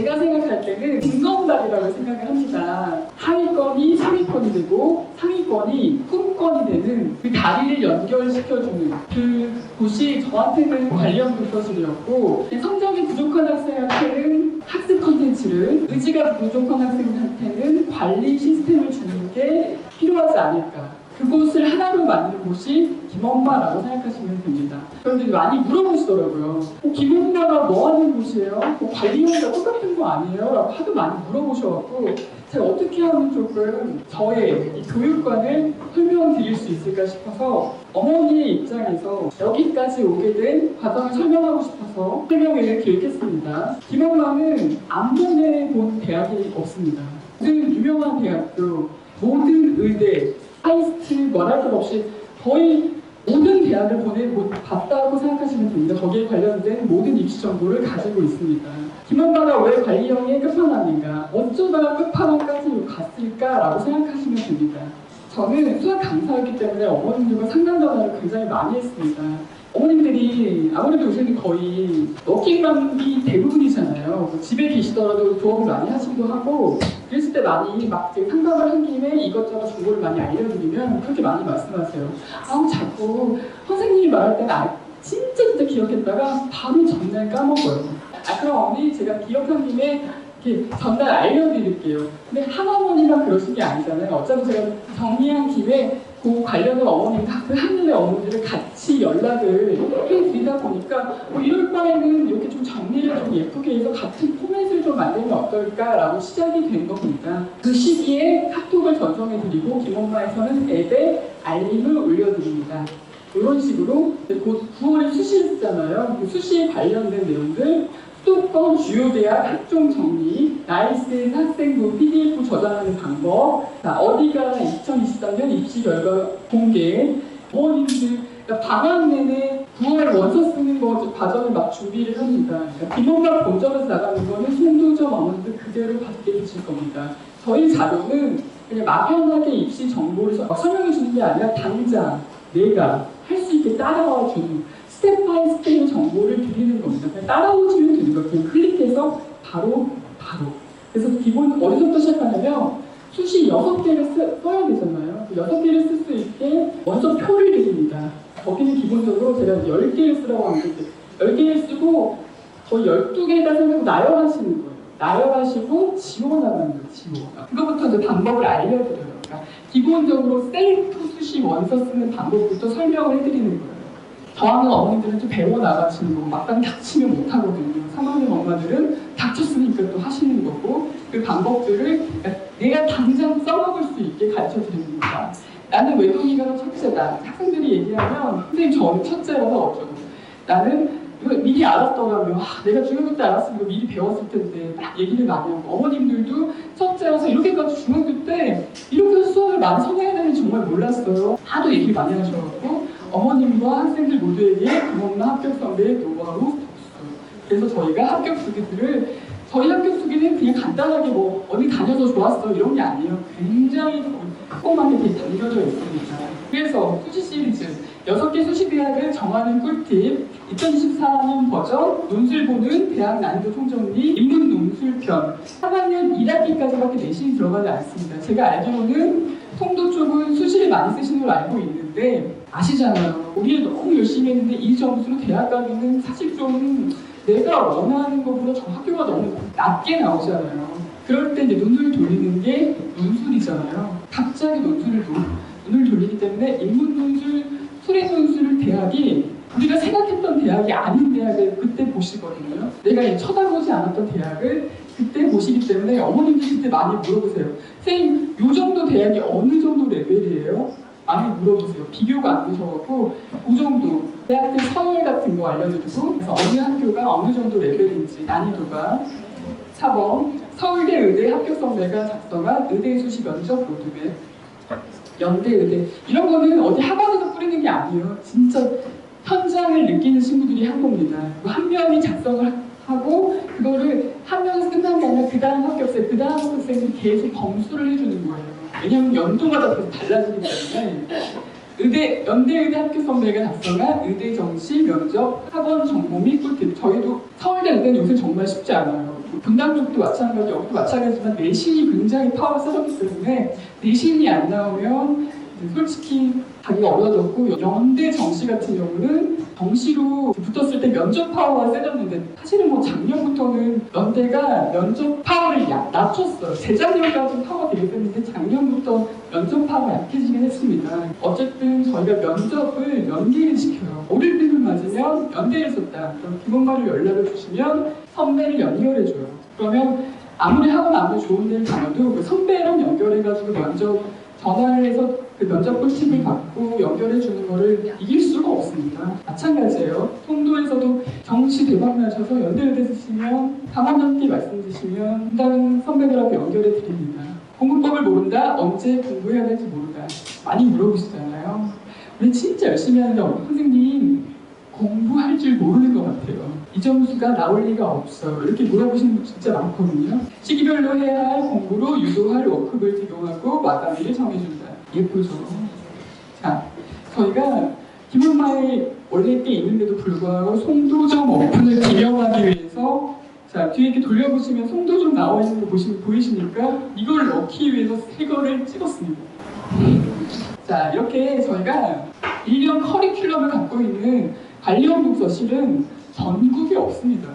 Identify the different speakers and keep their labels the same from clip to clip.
Speaker 1: 제가 생각할 때는 중간다리라고 생각을 합니다. 하위권이 상위권이 되고 상위권이 꿈권이 되는 그 다리를 연결시켜주는 그곳이 저한테는 관련 교과서였고, 성적이 부족한 학생한테는 학습 컨텐츠를, 의지가 부족한 학생한테는 관리 시스템을 주는 게 필요하지 않을까. 그곳을 하나로 만드는 곳이 김엄마라고 생각하시면 됩니다. 그런데 많이 물어보시더라고요. 김엄마가 뭐 하는 곳이에요? 관리원과 똑같은 거 아니에요? 라고 하도 많이 물어보셔갖고 제가 어떻게 하면 조금 저의 이 교육관을 설명드릴 수 있을까 싶어서 어머니의 입장에서 여기까지 오게 된 과정을 설명하고 싶어서 설명회를 기획했습니다. 김엄마는 안 보내본 대학이 없습니다. 모든 유명한 대학교, 모든 의대, 하이스트 말할 것 없이 거의 모든 대학을 봤다고 생각하시면 됩니다. 거기에 관련된 모든 입시 정보를 가지고 있습니다. 김엄마가 왜 관리형의 끝판왕인가, 어쩌다가 끝판왕까지 갔을까라고 생각하시면 됩니다. 저는 수학 강사였기 때문에 어머님들과 상담 전화를 굉장히 많이 했습니다. 어머님들이 아무래도 요새는 거의 워킹맘이 대부분이잖아요. 집에 계시더라도 부업을 많이 하시기도 하고, 그랬을 때 많이 막 상담을 한 김에 이것저것 정보를 많이 알려드리면 그렇게 많이 말씀하세요. 자꾸 선생님이 말할 때는 진짜 기억했다가 바로 전날 까먹어요. 그럼 어머니 제가 기억한 김에 이렇게 전날 알려드릴게요. 근데 하나머니만 그러신 게 아니잖아요. 어차피 제가 정리한 김에 그 관련된 어머님, 그 하늘의 어머니들을 같이 연락을 해드리다 보니까 이럴 바에는 이렇게 좀 정리를 좀 예쁘게 해서 같은 포맷을 좀 만들면 어떨까라고 시작이 된 겁니다. 그 시기에 카톡을 전송해드리고 김엄마에서는 앱에 알림을 올려드립니다. 이런 식으로 곧 9월에 수시를 쓰잖아요. 그 수시에 관련된 내용들, 수도권 주요 대학 학종 정리, 나이스 학생부 PDF 저장하는 방법, 어디가 2023년 입시 결과 공개, 어머님들 그러니까 방학 내내 9월 원서 쓰는 거 과정을 막 준비를 합니다. 그러니까 김엄마 본점에서 나가는 거는 송도점 어머니들 그대로 받게 되실 겁니다. 저희 자료는 그냥 막연하게 입시 정보를 설명해 주는 게 아니라 당장 내가 할 수 있게 따라와 주는 스텝 바이 스텝의 정보를 드리는 겁니다. 그냥 따라오시면 되는 거예요. 그냥 클릭해서 바로. 그래서 기본 어디서부터 시작하냐면 수시 6개를 써야 되잖아요. 6개를 쓸 수 있게 먼저 표를 드립니다. 거기는 기본적으로 제가 10개를 쓰라고 하는데 10개를 쓰고 거의 12개에다 생각하고 나열하시는 거예요. 나열하시고 지워나가는 거예요. 그거부터 이제 방법을 알려드려요. 그러니까 기본적으로 셀프 수시 원서 쓰는 방법부터 설명을 해드리는 거예요. 저하는 어머니들은 좀 배워나가시는 거고 막상 닥치면 못하거든요. 3학년 엄마들은 닥쳤으니까 또 하시는 거고 그 방법들을 내가 당장 써먹을 수 있게 가르쳐드리는 겁니다. 나는 외동이가 첫째다. 학생들이 얘기하면 선생님 저는 첫째라서 어쩌고 나는 이거 미리 알았더라고요. 내가 중학교 때 알았으면 이거 미리 배웠을 텐데 막 얘기를 많이 하고 어머님들도 첫째라서 이렇게까지 중학교 때 이렇게 수업을 많이 선행해야 되는지 정말 몰랐어요. 하도 얘기를 많이 하셔가지고 어머님과 학생들 모두에게 김엄마 합격 선배의 노하우 덕수. 그래서 저희가 합격 소개들을 저희 합격 소개는 그냥 간단하게 어디 다녀서 좋았어 이런 게 아니에요. 굉장히 꼼꼼하게 담겨져 있습니다. 그래서 수시 시리즈 6개 수시 대학을 정하는 꿀팁 2024년 버전 논술 보는 대학 난이도 총정리 인문 논술편 3학년 1학기까지밖에 내신이 들어가지 않습니다. 제가 알기로는 송도 쪽은 수시를 많이 쓰시는 걸 알고 있는데 아시잖아요. 우리 너무 열심히 했는데 이 점수로 대학 가기는 사실 좀 내가 원하는 것보다 저 학교가 너무 낮게 나오잖아요. 그럴 때 이제 눈을 돌리는 게 논술이잖아요. 갑자기 눈을 돌리기 때문에 인문 논술, 수리 논술 대학이 우리가 생각했던 대학이 아닌 대학을 그때 보시거든요. 내가 쳐다보지 않았던 대학을 그때 보시기 때문에 어머님들이 그때 많이 물어보세요. 선생님, 요 정도 대학이 어느 정도 레벨이에요? 많이 물어보세요. 비교가 안 되셔갖고 그 정도 대학들 서열 같은 거 알려드리고 그래서 어느 학교가 어느 정도 레벨인지 난이도가 4번 서울대 의대 합격 선배가 작성한 의대 수시 면접 로드맵 연대 의대 이런 거는 어디 학원에서 뿌리는 게 아니에요. 진짜 현장을 느끼는 친구들이 한 겁니다. 한 명이 작성을 하고 그거를 한 명에서 끝난 게 아니라 그 다음 합격생들이 계속 검수를 해주는 거예요. 왜냐하면 연도마다 계속 달라지기 때문에 연대 의대 합격 선배가 작성한 의대 정시 면접 학원 정보 및 꿀팁. 저희도 서울대 의대는 요새 정말 쉽지 않아요. 분당 쪽도 마찬가지, 여기도 마찬가지지만 내신이 굉장히 파워가 세졌기 때문에 내신이 안 나오면 솔직히 가기가 어려워졌고, 연대 정시 같은 경우는 정시로 붙었을 때 면접 파워가 세졌는데 사실은 뭐 작년부터는 연대가 면접 파워를 낮췄어요. 재작년까지 파워가 되게 셌는데 작년부터 면접 파워가 약해지긴 했습니다. 어쨌든 저희가 면접을 연계를 시켜요. 오를 때를 맞으면 연대를 썼다. 그럼 기본반을 연락을 주시면 선배를 연결해줘요. 그러면 아무리 학원 아무리 좋은 데를 다녀도 그 선배랑 연결해가지고 면접 전화를 해서 그 면접 꿀팁을 받고 연결해주는 거를 이길 수가 없습니다. 마찬가지예요. 송도에서도 정시 대박 나셔서 연대를 쓰시면 강원장께 말씀 주시면 분당 선배들하고 연결해 드립니다. 공부법을 모른다? 언제 공부해야 될지 모른다. 많이 물어보시잖아요. 우리 진짜 열심히 하는데 선생님 공부할 줄 모르는 것 같아요. 이 점수가 나올 리가 없어요. 이렇게 물어보시는 분 진짜 많거든요. 시기별로 해야 할 공부로 유도할 워크를 제공하고 마감일을 정해준다. 예쁘죠? 자, 저희가 기본마에 원래 꽤 있는데도 불구하고 송도점 오픈을 기념하기 위해서 자, 뒤에 이렇게 돌려보시면 송도점 나와 있는 거 보이시니까 이걸 넣기 위해서 새 거를 찍었습니다. 자, 이렇게 저희가 1년 커리큘럼을 갖고 있는 관리형 독서실은 전국에 없습니다.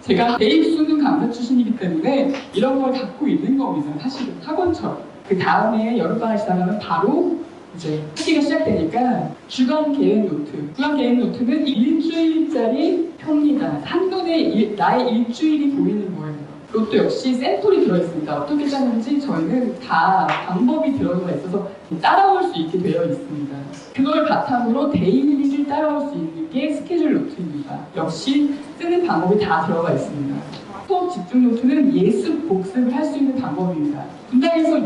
Speaker 1: 제가 대입 수능 강사 출신이기 때문에 이런 걸 갖고 있는 겁니다. 사실은 학원처럼. 그 다음에 여름방학 시작하면 바로 이제 학기가 시작되니까 주간 계획 노트. 주간 계획 노트는 일주일짜리 표입니다. 한눈에 나의 일주일이 보이는 거예요. 이것도 역시 샘플이 들어있습니다. 어떻게 짜는지 저희는 다 방법이 들어가 있어서 따라올 수 있게 되어 있습니다. 그걸 바탕으로 데일리를 따라올 수 있는 게 스케줄 노트입니다. 역시 쓰는 방법이 다 들어가 있습니다. 수업 집중 노트는 예습, 복습을 할 수 있는 방법입니다. 분당에서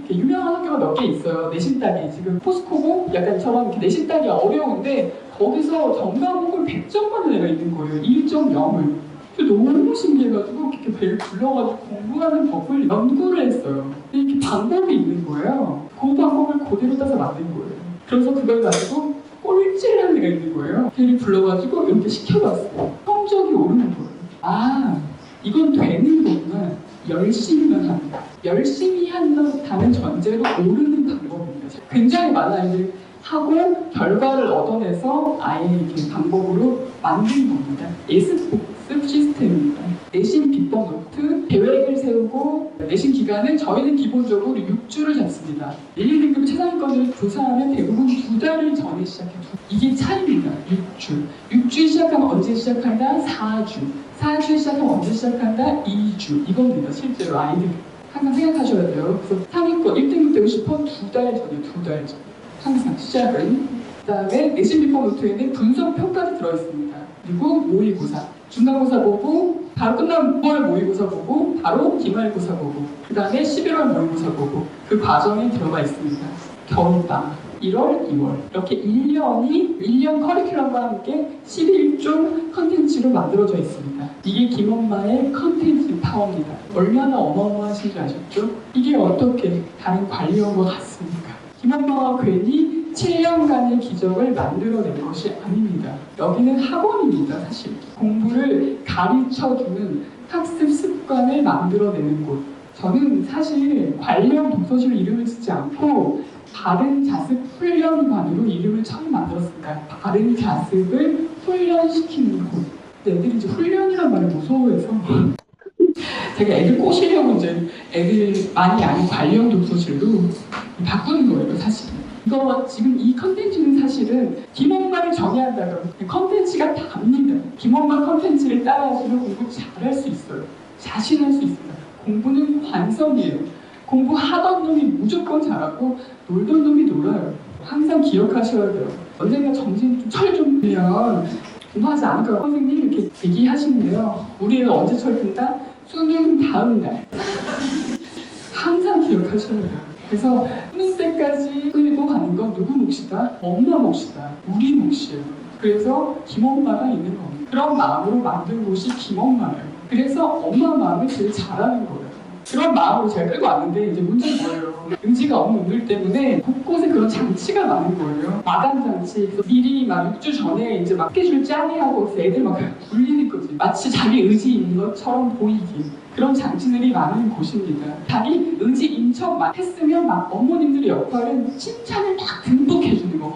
Speaker 1: 유명한 학교가 몇 개 있어요. 내신 따기. 지금 포스코고 약간처럼 이렇게 내신 따기 어려운데 거기서 전과목을 100점만 내가 있는 거예요. 1.0을. 너무 신기해가지고 이렇게 배를 불러가지고 공부하는 법을 연구를 했어요. 이렇게 방법이 있는 거예요. 그 방법을 그대로 따서 만든 거예요. 그래서 그걸 가지고 꼴찌라는 애가 있는 거예요. 걔를 불러가지고 이렇게 시켜봤어요. 성적이 오르는 거예요. 아, 이건 되는 거구나. 열심히만 합니다. 열심히 한다는 전제로 오르는 방법입니다. 굉장히 많은 아이들 하고 결과를 얻어내서 아예 이렇게 방법으로 만든 겁니다. 예습 복습 시스템입니다. 내신 비법 노트, 계획을 세우고 내신 기간은 저희는 기본적으로 6주를 잡습니다. 1, 2등급 최상위권을 조사하면 대부분 2달을 전에 시작해요. 이게 차이입니다. 6주. 6주에 시작하면 언제 시작한다? 4주. 4주에 시작하면 언제 시작한다? 2주. 이겁니다. 실제로 아이들 항상 생각하셔야 돼요. 그래서 상위권 1등급 되고 싶어 2달 전에 2달 전. 항상 시작은. 그 다음에 내신 비법 노트에는 분석표까지 들어있습니다. 그리고 모의고사, 중간고사 보고 바로 끝나면 9월 모의고사 보고 바로 기말고사 보고 그 다음에 11월 모의고사 보고 그 과정에 들어가 있습니다. 겨울방학 1월, 2월 이렇게 1년 커리큘럼과 함께 11종 컨텐츠로 만들어져 있습니다. 이게 김엄마의 컨텐츠 파워입니다. 얼마나 어마어마하신지 아셨죠? 이게 어떻게 다른 관리형과 같습니까? 김엄마가 괜히 7년간의 기적을 만들어낸 것이 아닙니다. 여기는 학원입니다. 사실 공부를 가르쳐주는 학습 습관을 만들어내는 곳. 저는 사실 관리형 독서실 이름을 쓰지 않고 바른 자습 훈련관으로 이름을 처음 만들었습니다. 바른 자습을 훈련시키는 곳. 애들이 이제 훈련이란 말을 무서워해서 제가 애들 꼬시려고 이제 애들 많이 아는 관리형 독서실로 바꾸는 거예요, 사실은. 이거 지금 이 컨텐츠는 사실은 김엄마를 정의한다 그러면 컨텐츠가 답니다. 김엄마 컨텐츠를 따라하시면 공부 잘할 수 있어요. 자신할 수 있습니다. 공부는 관성이에요. 공부하던 놈이 무조건 잘하고 놀던 놈이 놀아요. 항상 기억하셔야 돼요. 언젠가 정신 철좀 들면 공부하지 않을까요? 선생님 이렇게 얘기하시는데요. 우리 애는 언제 철든다? 수능 다음 날. 항상 기억하셔야 돼요. 그래서 수능 때까지 끌고 가는 건 누구 몫이다? 엄마 몫이다. 우리 몫이에요. 그래서 김엄마가 있는 겁니다. 그런 마음으로 만든 곳이 김엄마예요. 그래서 엄마 마음을 제일 잘하는 거예요. 그런 마음으로 제가 끌고 왔는데 이제 문제는 뭐예요? 의지가 없는 분들 때문에 곳곳에 그런 장치가 많은 거예요. 마감 장치. 그래서 미리 막 6주 전에 이제 막 스케줄 짜내하고 그래서 애들 막 울리는 거지. 마치 자기 의지 있는 것처럼 보이기. 그런 장치들이 많은 곳입니다. 자기 의지인 척만 했으면 막 어머님들의 역할은 칭찬을 막 듬뿍 해주는 거.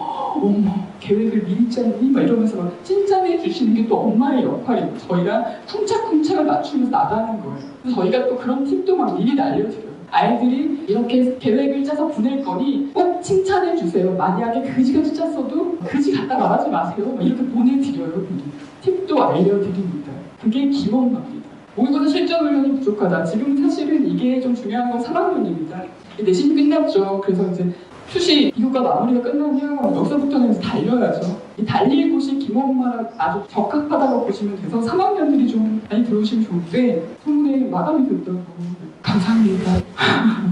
Speaker 1: 어머, 계획을 미리 짰니? 막 이러면서 막 칭찬해 주시는 게 또 엄마의 역할이고 저희가 쿵짝쿵짝을 맞추면서 나가는 거예요. 그래서 저희가 또 그런 팁도 막 미리 날려드려요. 아이들이 이렇게 계획을 짜서 보낼 거니 꼭 칭찬해 주세요. 만약에 그지같이 짰어도 그지 갖다 말하지 마세요. 막 이렇게 보내드려요. 미리. 팁도 알려드립니다. 그게 기본입니다. 모의고사 실전 훈련이 부족하다. 지금 사실은 이게 좀 중요한 건 3학년입니다. 내신이 끝났죠. 그래서 이제 수시 이교과 마무리가 끝나면 여기서부터는 이제 달려야죠. 이 달릴 곳이 김엄마랑 아주 적합하다고 보시면 돼서 3학년들이 좀 많이 들어오시면 좋은데 소문에 마감이 됐다고. 감사합니다.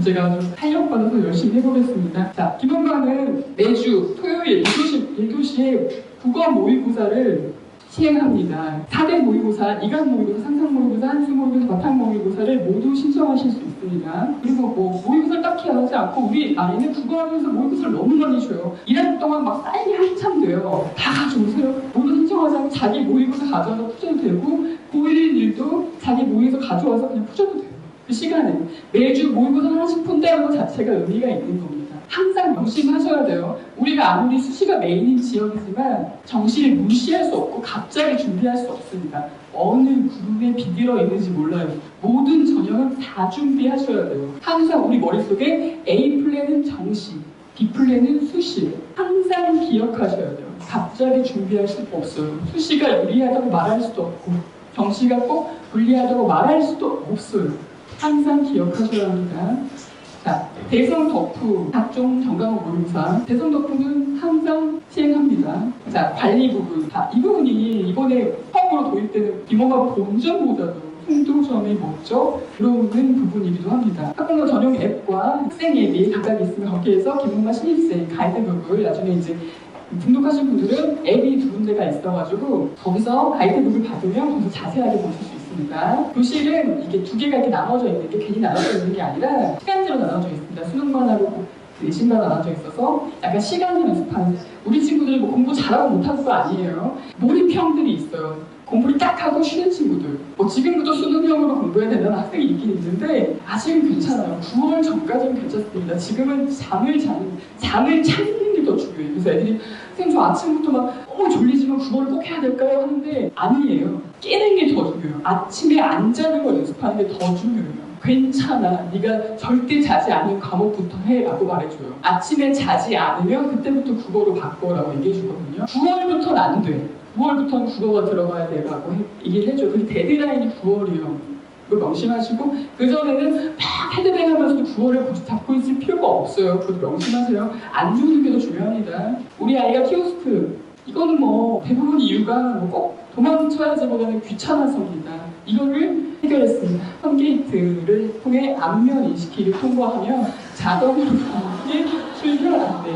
Speaker 1: 제가 아주 탄력받아서 열심히 해보겠습니다. 자, 김엄마는 매주 토요일 1교시에 국어 모의고사를 시행합니다. 4대 모의고사, 2강 모의고사, 상상 모의고사, 한수 모의고사, 바탕 모의고사를 모두 신청하실 수 있습니다. 그리고 뭐 모의고사를 딱히 하지 않고 우리 아이는 국어하면서 모의고사를 너무 많이 줘요. 1학 동안 막 쌓이기 한참 돼요. 다 가져오세요. 모두 신청하지 않고 자기 모의고사 가져와서 푸셔도 되고 고1 1도 자기 모의고사 가져와서 그냥 푸셔도 돼요. 그 시간에 매주 모의고사 하나씩 푼다는 것 자체가 의미가 있는 겁니다. 항상 명심하셔야 돼요. 우리가 아무리 수시가 메인인 지역이지만 정시를 무시할 수 없고 갑자기 준비할 수 없습니다. 어느 그룹에 비들어 있는지 몰라요. 모든 전형은 다 준비하셔야 돼요. 항상 우리 머릿속에 A 플랜은 정시, B 플랜은 수시. 항상 기억하셔야 돼요. 갑자기 준비할 수 없어요. 수시가 유리하다고 말할 수도 없고 정시가 꼭 불리하다고 말할 수도 없어요. 항상 기억하셔야 합니다. 자, 대성 덕후 각종 전과목 모의고사. 대성 덕후는 항상 시행합니다. 자, 관리 부분. 자, 이 부분이 이번에 처음으로 도입되는 김엄마 본전보다도 홍도점이 먼저 들어오는 부분이기도 합니다. 학부모 전용 앱과 학생 앱이 각각 있으면 거기에서 김엄마 신입생 가이드북을 나중에 이제 등록하신 분들은 앱이 두 군데가 있어가지고 거기서 가이드북을 받으면 거기서 자세하게 보실 수 있습니다. 교실은 이게 두 개가 이렇게 나눠져 있는 게 괜히 나눠져 있는 게 아니라 시간제로 나눠져 있습니다. 수능만 하고 내신만 나눠져 있어서 약간 시간을 연습하는. 우리 친구들이 뭐 공부 잘하고 못하는 거 아니에요. 몰입형들이 있어요. 공부를 딱 하고 쉬는 친구들. 뭐 지금부터 수능형으로 공부해야 된다는 학생이 있긴 있는데 아직은 괜찮아요. 9월 전까지는 괜찮습니다. 지금은 잠을 찾는 게 더 중요해요. 그래서 애들이 선생님 저 아침부터 막 너무 졸리지만 9월을 꼭 해야 될까요? 하는데 아니에요. 깨는 게 더 중요해요. 아침에 안 자는 걸 연습하는 게 더 중요해요. 괜찮아. 네가 절대 자지 않은 과목부터 해라고 말해줘요. 아침에 자지 않으면 그때부터 국어로 바꿔라고 얘기해주거든요. 9월부터는 안 돼. 9월부터는 국어가 들어가야 돼라고 얘기를 해줘요. 근데 데드라인이 9월이에요. 그거 명심하시고 그전에는 막 헤드뱅 하면서도 9월을 잡고 있을 필요가 없어요. 그것도 명심하세요. 안 죽는 게 더 중요합니다. 우리 아이가 키오스크 이거는 뭐 대부분 이유가 뭐 꼭 도망쳐야지보다는 귀찮아서입니다. 이거를 해결했습니다. 펀게이트를 통해 안면 인식키를 통과하면 자동으로 출결 안 돼.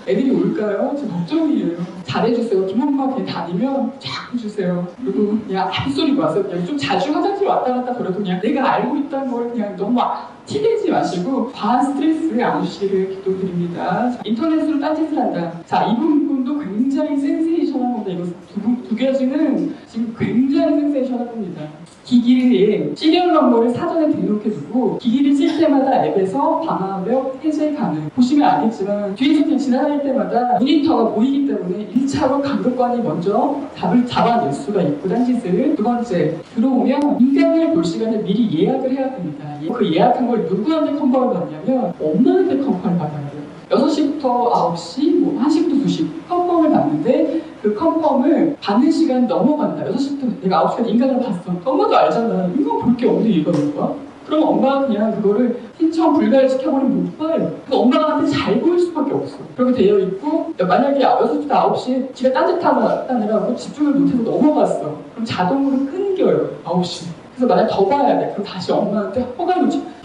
Speaker 1: 애들이 올까요? 지금 걱정이에요. 잘해주세요. 김엄마 그냥 다니면 쫙 해주세요. 그리고 그냥 헛소리 마세요. 그냥 좀 자주 화장실 왔다 갔다 그래도 그냥 내가 알고 있다는 걸 그냥 너무 티내지 마시고 과한 스트레스 안 주시기를 기도드립니다. 자, 인터넷으로 딴짓을 한다. 자, 이 부분도 굉장히 센세이션한 겁니다. 이거 두 가지는 지금 굉장히 센세이션한 겁니다. 기기에 시리얼 넘버를 사전에 등록해두고 기기를 쓸 때마다 앱에서 방화벽 해제 가능. 보시면 알겠지만 뒤에서 그냥 지나다닐 때마다 모니터가 보이기 때문에 1차로 감독관이 먼저 잡아낼 수가 있고 딴짓을. 두 번째, 들어오면 인강을 볼 시간을 미리 예약을 해야 됩니다. 그 예약한 걸 누구한테 컨펌을 받냐면 엄마한테 컨펌을 받아야 돼요. 6시부터 9시, 뭐 1시부터 2시 컨펌을 받는데 그 컨펌을 받는 시간 넘어간다. 6시부터 내가 9시까지 인강을 봤어. 엄마도 알잖아. 인강 볼 게 없는데 이거 볼 거야? 그럼 엄마가 그냥 그거를 신청 불가를 시켜버리면 못 봐요. 그래서 엄마한테 잘 보일 수밖에 없어. 그렇게 되어 있고 만약에 6시부터 9시에 지가 딴짓하느라고 집중을 못해서 넘어갔어. 그럼 자동으로 끊겨요. 9시. 그래서 만약 더 봐야 돼. 그럼 다시 엄마한테 허가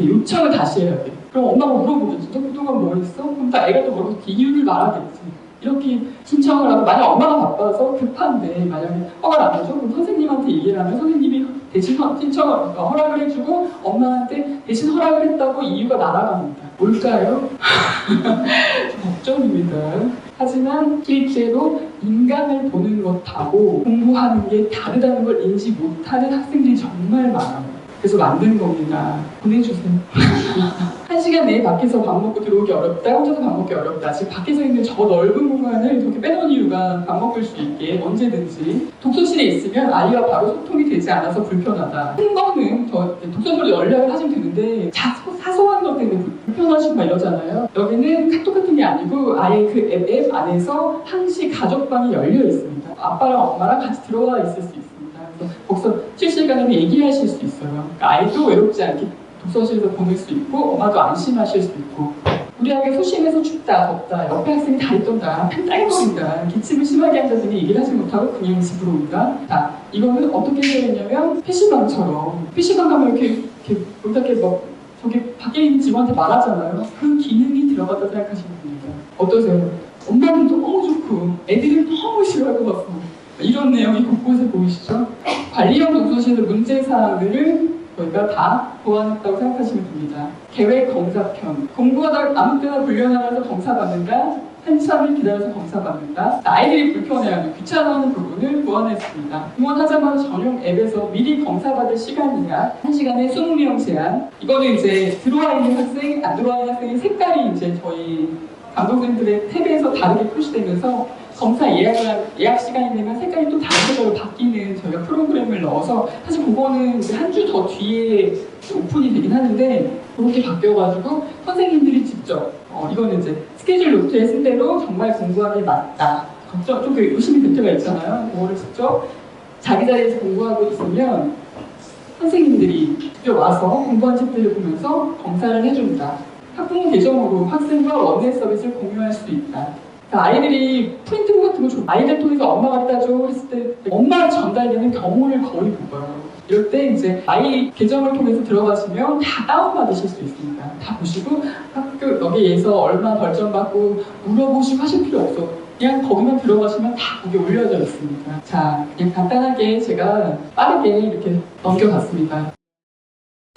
Speaker 1: 요청을 다시 해야 돼. 그럼 엄마가 물어보겠지. 너 그동안 뭐 했어? 그럼 딱 애가 또 물어보고 이유를 말하겠지. 이렇게 신청을 하고 만약 엄마가 바빠서 급한데 만약에 허가를 안 해줘? 그럼 선생님한테 얘기를 하면 선생님이 대신 신청을 허락을 해주고 엄마한테 대신 허락을 했다고 이유가 날아갑니다. 뭘까요? 걱정입니다. 하지만 실제로 인간을 보는 것하고 공부하는 게 다르다는 걸 인지 못하는 학생들이 정말 많아요. 그래서 만든 겁니다. 보내주세요. 1시간 내에 밖에서 밥 먹고 들어오기 어렵다, 혼자서 밥 먹기 어렵다. 지금 밖에서 있는 저 넓은 공간을 이렇게 빼놓은 이유가 밥 먹을 수 있게 언제든지 독서실에 있으면 아이와 바로 소통이 되지 않아서 불편하다. 큰 거는 독서실로 연락을 하시면 되는데 사소한 것 때문에 불편하시고 막 이러잖아요. 여기는 카톡 같은 게 아니고 아예 그 앱 안에서 항시 가족방이 열려 있습니다. 아빠랑 엄마랑 같이 들어와 있을 수 있습니다. 거기서 실시간으로 얘기하실 수 있어요. 그러니까 아이도 외롭지 않게 독서실에서 보낼 수 있고 엄마도 안심하실 수 있고 우리 아이가 소심해서 춥다 덥다 옆에 학생이 다리 떤다 딸거린다 기침을 심하게 한다더니 얘기를 하지 못하고 그냥 집으로 온다. 자, 이거는 어떻게 되느냐면 PC방 가면 이렇게 막 저기 밖에 있는 직원한테 말하잖아요. 그 기능이 들어갔다 생각하시면 됩니다. 어떠세요? 엄마는 너무 좋고 애들은 너무 싫어할 것 같고 이런 내용이 곳곳에 보이시죠? 관리형 독서실의 문제사항들을 저희가 다 보완했다고 생각하시면 됩니다. 계획 검사편. 공부하다 아무 때나 불려나가서 검사받는다. 한참을 기다려서 검사받는다. 아이들이 불편해하는 귀찮아하는 부분을 보완했습니다. 응원하자마자 전용 앱에서 미리 검사받을 시간이냐 1시간에 20명 제한. 이거는 이제 들어와 있는 학생, 안 들어와 있는 학생의 색깔이 이제 저희 감독님들의 탭에서 다르게 표시되면서 검사 예약 시간이 되면 색깔이 또 다른 색깔로 바뀌는 저희가 프로그램을 넣어서 사실 그거는 한 주 더 뒤에 오픈이 되긴 하는데 그렇게 바뀌어가지고 선생님들이 직접 이거는 이제 스케줄 노트에 쓴 대로 정말 공부하기 맞다. 좀 의심이 될 때가 있잖아요. 그거를 직접 자기 자리에서 공부하고 있으면 선생님들이 직접 와서 공부한 책들을 보면서 검사를 해준다. 학부모 계정으로 학생과 원웨이 서비스를 공유할 수 있다. 아이들이 프린트북 같은 거 줘. 아이들 통해서 엄마가 따줘 했을 때 엄마가 전달되는 경우를 거의 못 봐요. 이럴 때 이제 아이 계정을 통해서 들어가시면 다 다운받으실 수 있습니다. 다 보시고 학교 여기에서 얼마 벌점 받고 물어보시고 하실 필요 없어. 그냥 거기만 들어가시면 다 거기 올려져 있습니다. 자, 그냥 간단하게 제가 빠르게 이렇게 넘겨갔습니다.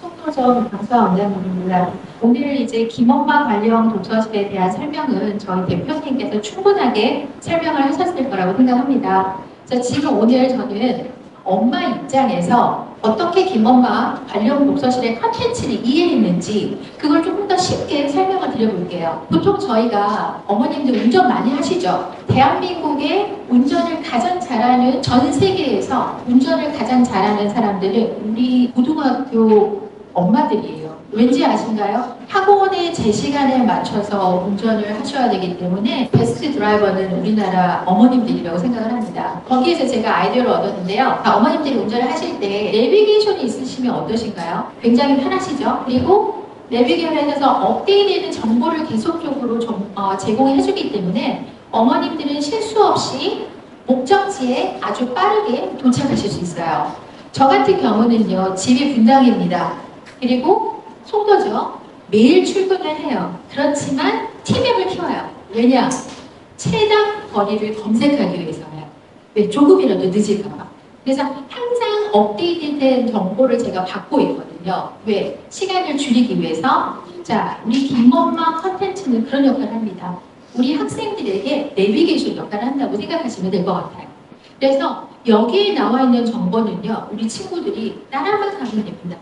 Speaker 2: 송도점 강수원장님입니다. 오늘 이제 김엄마 관련 독서실에 대한 설명은 저희 대표님께서 충분하게 설명을 하셨을 거라고 생각합니다. 그래서 지금 오늘 저는 엄마 입장에서 어떻게 김엄마 관련 독서실의 컨텐츠를 이해했는지 그걸 조금 더 쉽게 설명을 드려볼게요. 보통 저희가 어머님들 운전 많이 하시죠? 대한민국의 운전을 가장 잘하는 전 세계에서 운전을 가장 잘하는 사람들은 우리 고등학교 엄마들이에요. 왠지 아신가요? 학원의 제 시간에 맞춰서 운전을 하셔야 되기 때문에 베스트 드라이버는 우리나라 어머님들이라고 생각을 합니다. 거기에서 제가 아이디어를 얻었는데요. 어머님들이 운전을 하실 때 내비게이션이 있으시면 어떠신가요? 굉장히 편하시죠? 그리고 내비게이션에서 업데이트되는 정보를 계속적으로 제공해주기 때문에 어머님들은 실수 없이 목적지에 아주 빠르게 도착하실 수 있어요. 저 같은 경우는요, 집이 분당입니다. 그리고 송도죠. 매일 출근을 해요. 그렇지만 T맵을 키워요. 왜냐? 최단 거리를 검색하기 위해서요. 왜? 조금이라도 늦을까봐. 그래서 항상 업데이트된 정보를 제가 받고 있거든요. 왜? 시간을 줄이기 위해서. 자, 우리 김엄마 컨텐츠는 그런 역할을 합니다. 우리 학생들에게 내비게이션 역할을 한다고 생각하시면 될 것 같아요. 그래서 여기에 나와 있는 정보는요, 우리 친구들이 따라만 가면 됩니다.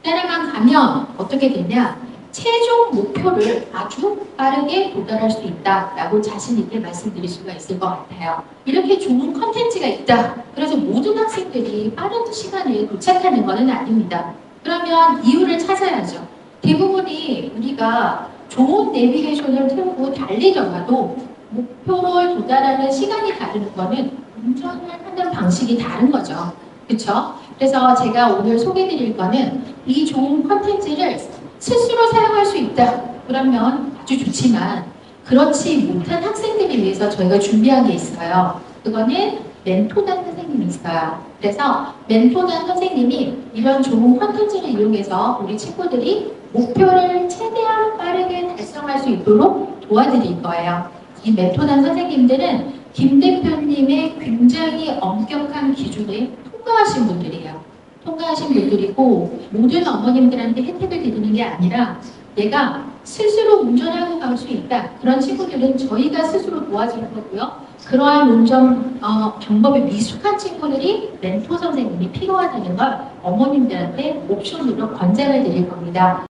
Speaker 2: 따라만 가면 어떻게 되냐? 최종 목표를 아주 빠르게 도달할 수 있다라고 자신 있게 말씀드릴 수가 있을 것 같아요. 이렇게 좋은 컨텐츠가 있다. 그래서 모든 학생들이 빠른 시간에 도착하는 것은 아닙니다. 그러면 이유를 찾아야죠. 대부분이 우리가 좋은 내비게이션을 틀고 달리더라도 목표를 도달하는 시간이 다른 거는 운전을 하는 방식이 다른 거죠. 그렇죠? 그래서 제가 오늘 소개해드릴 거는 이 좋은 컨텐츠를 스스로 사용할 수 있다. 그러면 아주 좋지만 그렇지 못한 학생들을 위해서 저희가 준비한 게 있어요. 그거는 멘토단 선생님이 있어요. 그래서 멘토단 선생님이 이런 좋은 컨텐츠를 이용해서 우리 친구들이 목표를 최대한 빠르게 달성할 수 있도록 도와드릴 거예요. 이 멘토단 선생님들은 김 대표님의 굉장히 엄격한 기준에 통과하신 분들이에요. 통과하신 분들이고 모든 어머님들한테 혜택을 드리는 게 아니라 내가 스스로 운전하고 갈 수 있다. 그런 친구들은 저희가 스스로 도와줄 거고요. 그러한 운전 방법이 미숙한 친구들이 멘토 선생님이 필요하다는 걸 어머님들한테 옵션으로 권장을 드릴 겁니다.